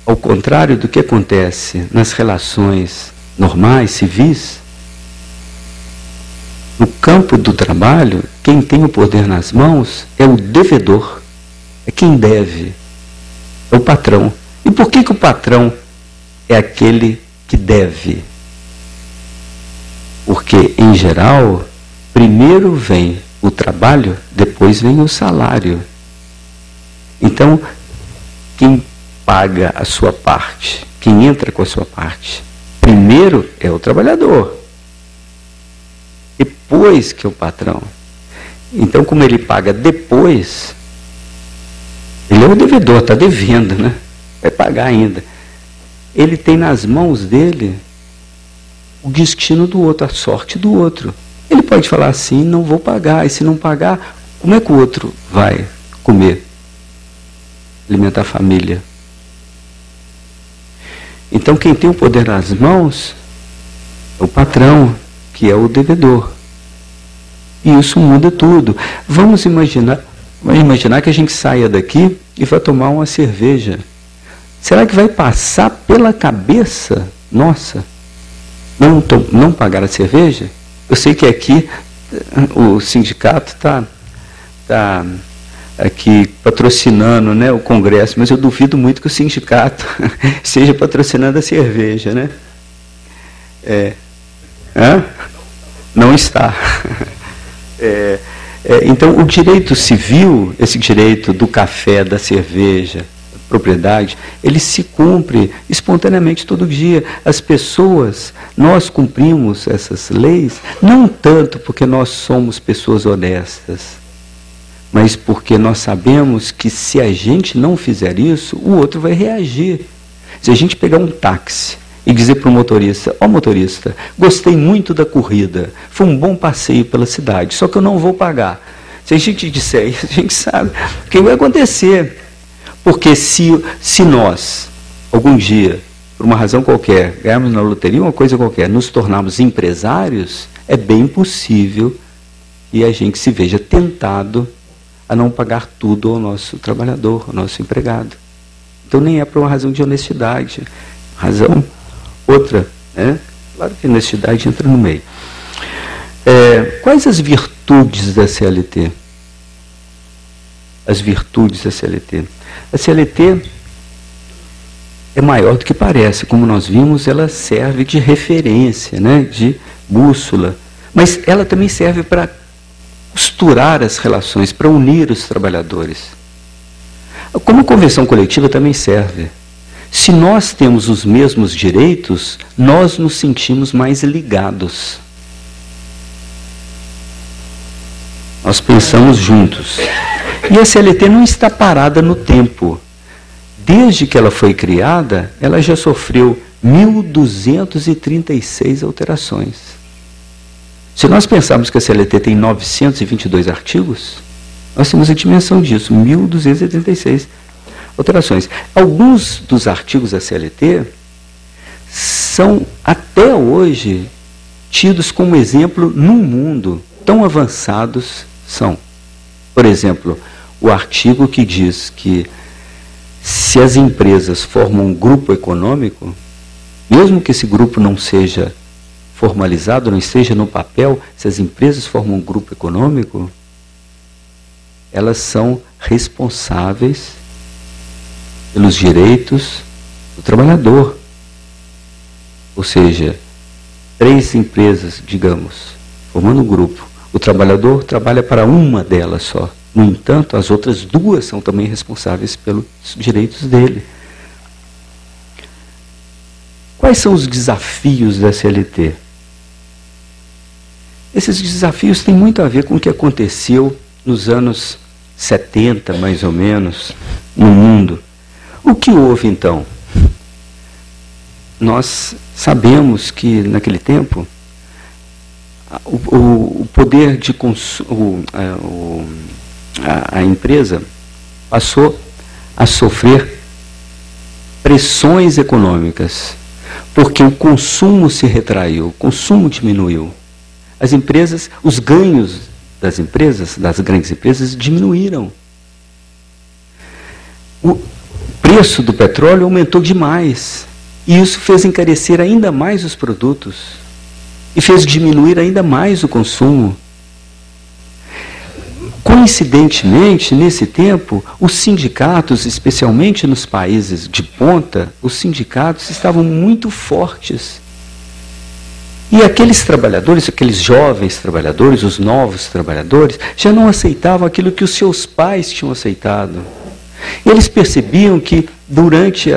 [SPEAKER 1] ao contrário do que acontece nas relações normais, civis, no campo do trabalho, quem tem o poder nas mãos é o devedor, é quem deve, é o patrão. E por que o patrão é aquele que deve? Porque, em geral, primeiro vem o trabalho, depois vem o salário. Então, quem paga a sua parte, quem entra com a sua parte, primeiro é o trabalhador, depois que é o patrão. Então, como ele paga depois, ele é o devedor, está devendo, né? Vai pagar ainda. Ele tem nas mãos dele o destino do outro, a sorte do outro. Ele pode falar assim, não vou pagar, e se não pagar, como é que o outro vai comer? Alimentar a família. Então quem tem o poder nas mãos é o patrão, que é o devedor. E isso muda tudo. Vamos imaginar que a gente saia daqui e vai tomar uma cerveja. Será que vai passar pela cabeça nossa não pagar a cerveja? Eu sei que aqui o sindicato está aqui patrocinando, né, o Congresso, mas eu duvido muito que o sindicato esteja patrocinando a cerveja, né? Não está. Então, o direito civil, esse direito do café, da cerveja, propriedade, ele se cumpre espontaneamente todo dia. As pessoas, nós cumprimos essas leis, não tanto porque nós somos pessoas honestas, mas porque nós sabemos que se a gente não fizer isso, o outro vai reagir. Se a gente pegar um táxi e dizer para o motorista, ó motorista, gostei muito da corrida, foi um bom passeio pela cidade, só que eu não vou pagar. Se a gente disser isso, a gente sabe o que vai acontecer. Porque se nós, algum dia, por uma razão qualquer, ganharmos na loteria, uma coisa qualquer, nos tornarmos empresários, é bem possível que a gente se veja tentado a não pagar tudo ao nosso trabalhador, ao nosso empregado. Então nem é por uma razão de honestidade, razão outra, né? Claro que a honestidade entra no meio. Quais as virtudes da CLT? As virtudes da CLT. A CLT é maior do que parece. Como nós vimos, ela serve de referência, né, de bússola. Mas ela também serve para costurar as relações, para unir os trabalhadores. Como a convenção coletiva também serve. Se nós temos os mesmos direitos, nós nos sentimos mais ligados. Nós pensamos juntos. E a CLT não está parada no tempo. Desde que ela foi criada, ela já sofreu 1.236 alterações. Se nós pensarmos que a CLT tem 922 artigos, nós temos a dimensão disso, 1.236 alterações. Alguns dos artigos da CLT são, até hoje, tidos como exemplo no mundo. Tão avançados são. Por exemplo, o artigo que diz que se as empresas formam um grupo econômico, mesmo que esse grupo não seja formalizado, não esteja no papel, se as empresas formam um grupo econômico, elas são responsáveis pelos direitos do trabalhador. Ou seja, 3 empresas, digamos, formando um grupo, o trabalhador trabalha para uma delas só. No entanto, as outras 2 são também responsáveis pelos direitos dele. Quais são os desafios da CLT? Esses desafios têm muito a ver com o que aconteceu nos anos 70, mais ou menos, no mundo. O que houve, então? Nós sabemos que, naquele tempo, o poder de consumo, a empresa passou a sofrer pressões econômicas, porque o consumo se retraiu, o consumo diminuiu. As empresas, os ganhos das empresas, das grandes empresas, diminuíram. O preço do petróleo aumentou demais, e isso fez encarecer ainda mais os produtos, e fez diminuir ainda mais o consumo. Coincidentemente, nesse tempo, os sindicatos, especialmente nos países de ponta, os sindicatos estavam muito fortes. E aqueles trabalhadores, aqueles jovens trabalhadores, os novos trabalhadores, já não aceitavam aquilo que os seus pais tinham aceitado. E eles percebiam que, durante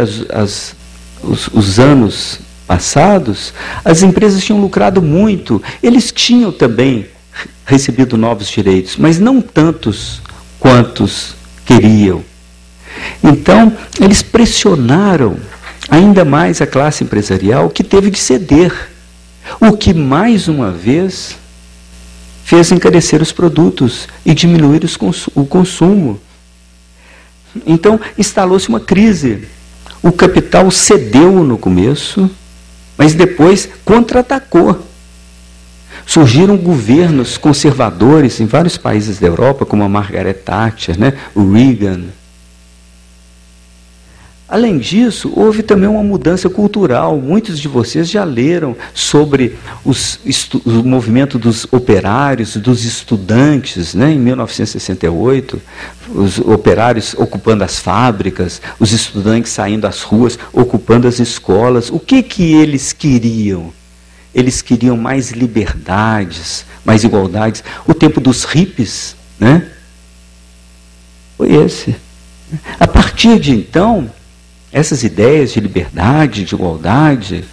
[SPEAKER 1] os anos passados, as empresas tinham lucrado muito. Eles tinham também recebido novos direitos, mas não tantos quantos queriam. Então, eles pressionaram ainda mais a classe empresarial, que teve de ceder, o que, mais uma vez, fez encarecer os produtos e diminuir o consumo. Então, instalou-se uma crise. O capital cedeu no começo, mas depois contra-atacou. Surgiram governos conservadores em vários países da Europa, como a Margaret Thatcher, o Reagan. Além disso, houve também uma mudança cultural. Muitos de vocês já leram sobre o movimento dos operários, dos estudantes, em 1968, os operários ocupando as fábricas, os estudantes saindo às ruas, ocupando as escolas. O que eles queriam? Eles queriam mais liberdades, mais igualdades. O tempo dos hippies, foi esse. A partir de então, essas ideias de liberdade, de igualdade,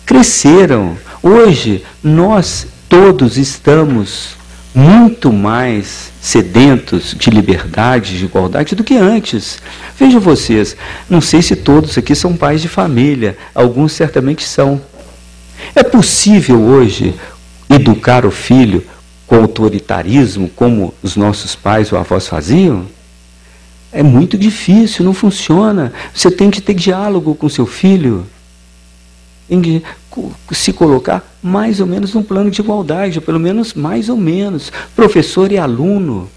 [SPEAKER 1] cresceram. Hoje, nós todos estamos muito mais sedentos de liberdade, de igualdade, do que antes. Vejam vocês, não sei se todos aqui são pais de família, alguns certamente são. É possível hoje educar o filho com autoritarismo, como os nossos pais ou avós faziam? É muito difícil, não funciona. Você tem que ter diálogo com seu filho, tem que se colocar mais ou menos num plano de igualdade, pelo menos mais ou menos. Professor e aluno.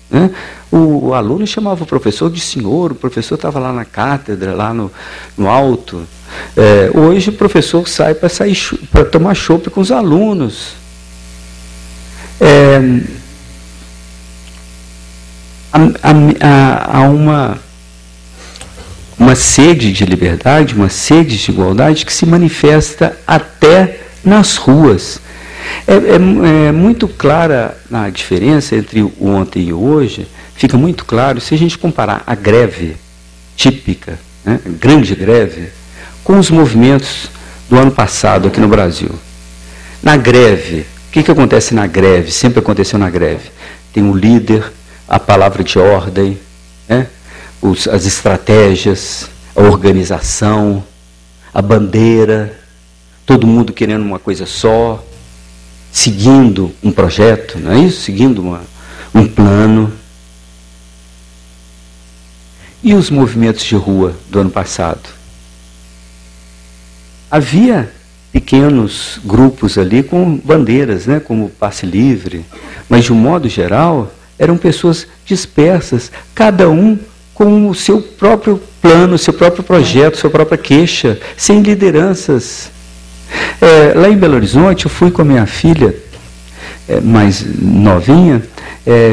[SPEAKER 1] O aluno chamava o professor de senhor, o professor estava lá na cátedra, lá no alto. Hoje o professor sai para tomar chopp com os alunos. Há uma sede de liberdade, uma sede de igualdade que se manifesta até nas ruas. É muito clara a diferença entre o ontem e o hoje, fica muito claro se a gente comparar a greve típica, a grande greve, com os movimentos do ano passado aqui no Brasil. Na greve, o que acontece na greve? Sempre aconteceu na greve. Tem um líder, a palavra de ordem, as estratégias, a organização, a bandeira, todo mundo querendo uma coisa só, seguindo um projeto, não é isso? Seguindo um plano. E os movimentos de rua do ano passado? Havia pequenos grupos ali com bandeiras, como Passe Livre, mas de um modo geral eram pessoas dispersas, cada um com o seu próprio plano, seu próprio projeto, sua própria queixa, sem lideranças. Lá em Belo Horizonte, eu fui com a minha filha, mais novinha,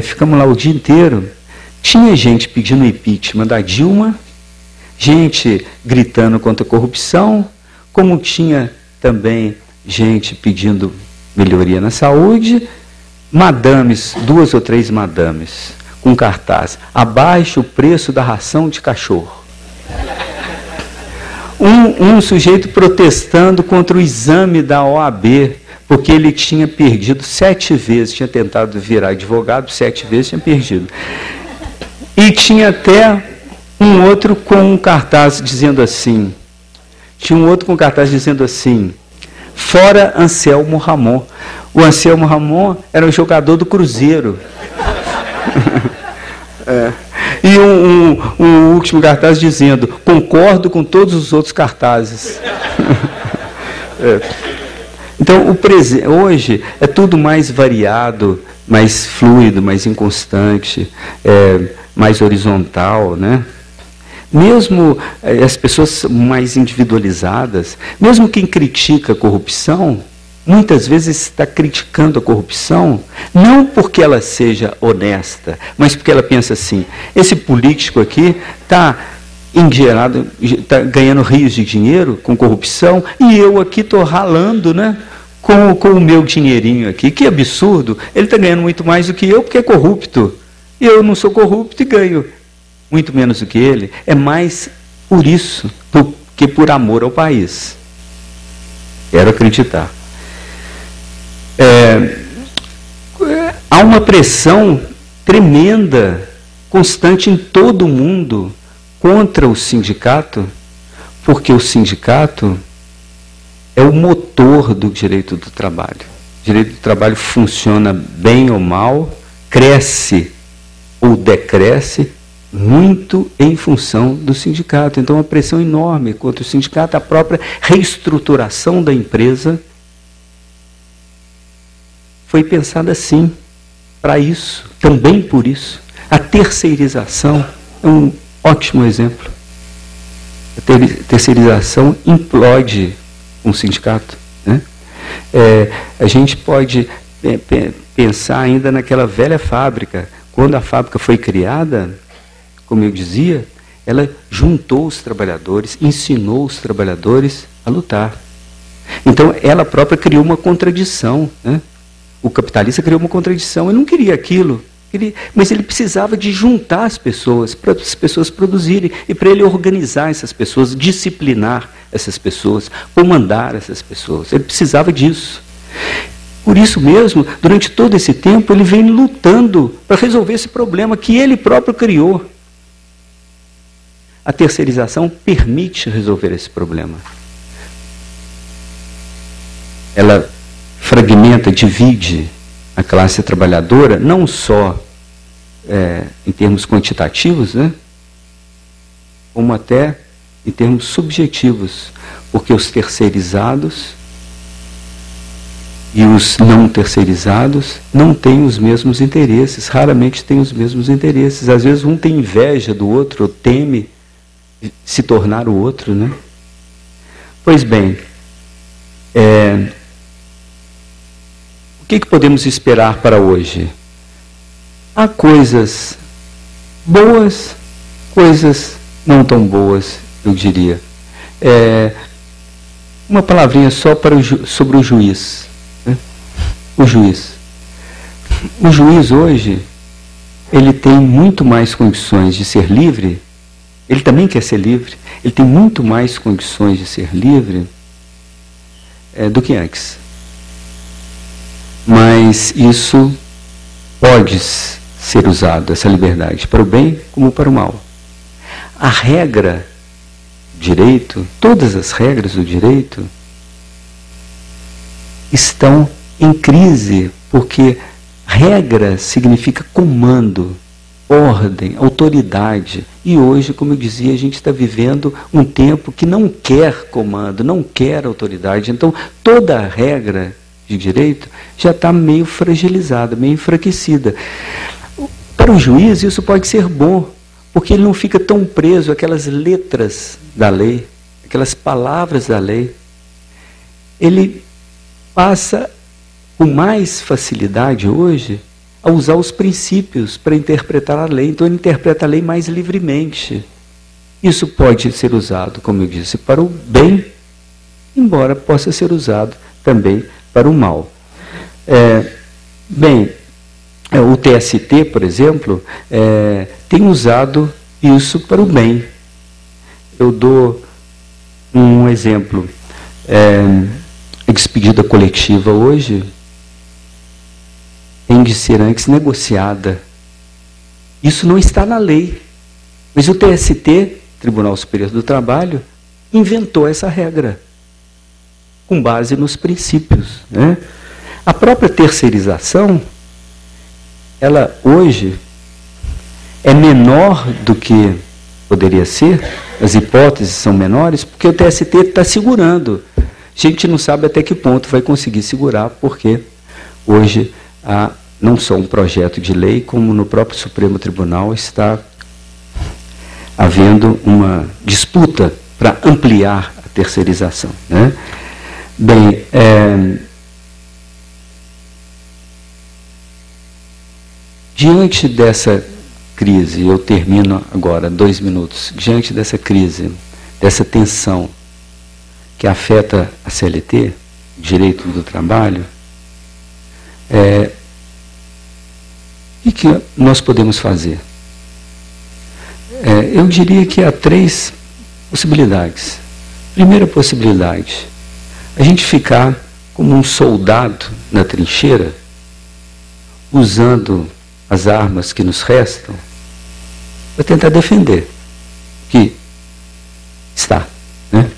[SPEAKER 1] ficamos lá o dia inteiro. Tinha gente pedindo impeachment da Dilma, gente gritando contra a corrupção, como tinha também gente pedindo melhoria na saúde, madames, 2 ou 3 madames, com cartaz: abaixe o preço da ração de cachorro. Um sujeito protestando contra o exame da OAB, porque ele tinha perdido 7 vezes, tinha tentado virar advogado, 7 vezes tinha perdido. E tinha até um outro com um cartaz dizendo assim, fora Anselmo Ramon. O Anselmo Ramon era o jogador do Cruzeiro. E um último cartaz dizendo, concordo com todos os outros cartazes. Então, hoje é tudo mais variado, mais fluido, mais inconstante, mais horizontal, né? Mesmo as pessoas mais individualizadas, mesmo quem critica a corrupção, muitas vezes está criticando a corrupção, não porque ela seja honesta, mas porque ela pensa assim, esse político aqui está engenheirado, está ganhando rios de dinheiro com corrupção, e eu aqui estou ralando, né, com o meu dinheirinho aqui. Que absurdo, ele está ganhando muito mais do que eu porque é corrupto, e eu não sou corrupto e ganho muito menos do que ele. É mais por isso do que por amor ao país. Quero acreditar. Há uma pressão tremenda, constante em todo o mundo contra o sindicato, porque o sindicato é o motor do direito do trabalho. O direito do trabalho funciona bem ou mal, cresce ou decresce, muito em função do sindicato. Então, uma pressão enorme contra o sindicato, a própria reestruturação da empresa foi pensada assim, para isso, também por isso. A terceirização é um ótimo exemplo. A terceirização implode um sindicato, né? A gente pode pensar ainda naquela velha fábrica. Quando a fábrica foi criada, como eu dizia, ela juntou os trabalhadores, ensinou os trabalhadores a lutar. Então, ela própria criou uma contradição, né? O capitalista criou uma contradição, ele não queria aquilo, mas ele precisava de juntar as pessoas, para as pessoas produzirem, e para ele organizar essas pessoas, disciplinar essas pessoas, comandar essas pessoas. Ele precisava disso. Por isso mesmo, durante todo esse tempo, ele vem lutando para resolver esse problema que ele próprio criou. A terceirização permite resolver esse problema. Ela fragmenta, divide a classe trabalhadora, não só em termos quantitativos, né, como até em termos subjetivos, porque os terceirizados e os não terceirizados não têm os mesmos interesses, raramente têm os mesmos interesses. Às vezes um tem inveja do outro, ou teme se tornar o outro, né? Pois bem, o que podemos esperar para hoje? Há coisas boas, coisas não tão boas, eu diria. Uma palavrinha só sobre o juiz. Né? O juiz. O juiz hoje, ele tem muito mais condições de ser livre, ele também quer ser livre, ele tem muito mais condições de ser livre do que antes. Mas isso pode ser usado, essa liberdade, para o bem como para o mal. A regra do direito, todas as regras do direito, estão em crise, porque regra significa comando, ordem, autoridade. E hoje, como eu dizia, a gente está vivendo um tempo que não quer comando, não quer autoridade. Então, toda a regra de direito já está meio fragilizada, meio enfraquecida. Para o juiz isso pode ser bom, porque ele não fica tão preso àquelas letras da lei, aquelas palavras da lei. Ele passa com mais facilidade hoje a usar os princípios para interpretar a lei. Então ele interpreta a lei mais livremente. Isso pode ser usado, como eu disse, para o bem, embora possa ser usado também para o mal. O TST, por exemplo, tem usado isso para o bem. Eu dou Um exemplo, a despedida coletiva hoje tem de ser antes negociada. Isso não está na lei, mas o TST, Tribunal Superior do Trabalho, inventou essa regra, com base nos princípios, né? A própria terceirização, ela hoje é menor do que poderia ser, as hipóteses são menores, porque o TST está segurando. A gente não sabe até que ponto vai conseguir segurar, porque hoje há não só um projeto de lei, como no próprio Supremo Tribunal está havendo uma disputa para ampliar a terceirização, né? Bem, diante dessa crise, eu termino agora, 2 minutos, diante dessa crise, dessa tensão que afeta a CLT, o direito do trabalho, o que nós podemos fazer? Eu diria que há 3 possibilidades. Primeira possibilidade, a gente ficar como um soldado na trincheira, usando as armas que nos restam, para tentar defender o que está, né?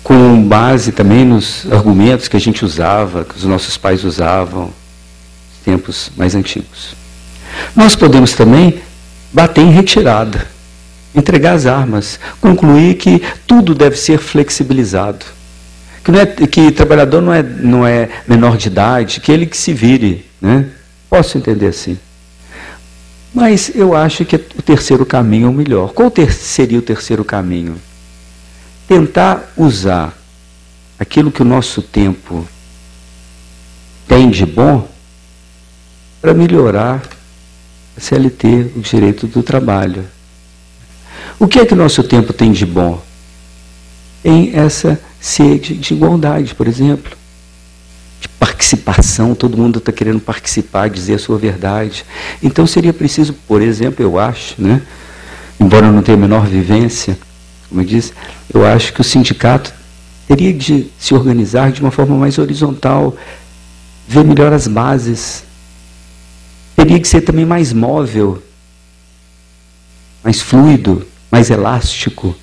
[SPEAKER 1] Com base também nos argumentos que a gente usava, que os nossos pais usavam, nos tempos mais antigos. Nós podemos também bater em retirada, entregar as armas, concluir que tudo deve ser flexibilizado, que trabalhador não é menor de idade, que ele que se vire, né? Posso entender assim. Mas eu acho que o terceiro caminho é o melhor. Qual seria o terceiro caminho? Tentar usar aquilo que o nosso tempo tem de bom para melhorar a CLT, o direito do trabalho. O que é que o nosso tempo tem de bom? Tem essa sede de igualdade, por exemplo. De participação, todo mundo está querendo participar, dizer a sua verdade. Então seria preciso, por exemplo, eu acho, né, embora eu não tenha a menor vivência, como eu disse, eu acho que o sindicato teria de se organizar de uma forma mais horizontal, ver melhor as bases. Teria que ser também mais móvel, mais fluido, mais elástico,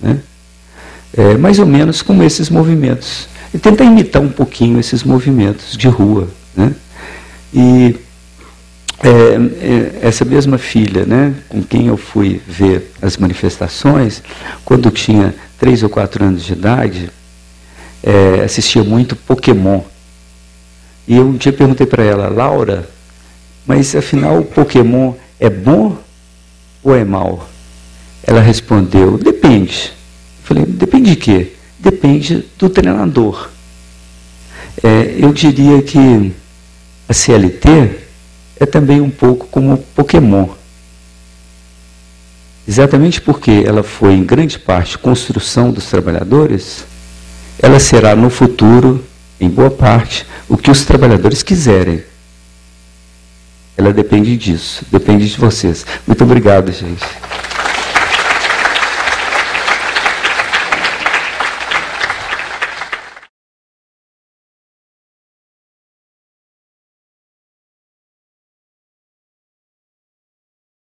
[SPEAKER 1] né? Mais ou menos como esses movimentos. E tentar imitar um pouquinho esses movimentos de rua, né? E essa mesma filha, né, com quem eu fui ver as manifestações, quando tinha 3 ou 4 anos de idade, assistia muito Pokémon. E eu um dia perguntei para ela, Laura, mas afinal o Pokémon é bom ou é mau? Ela respondeu, depende. Eu falei, depende de quê? Depende do treinador. Eu diria que a CLT é também um pouco como Pokémon. Exatamente porque ela foi, em grande parte, construção dos trabalhadores, ela será, no futuro, em boa parte, o que os trabalhadores quiserem. Ela depende disso, depende de vocês. Muito obrigado, gente.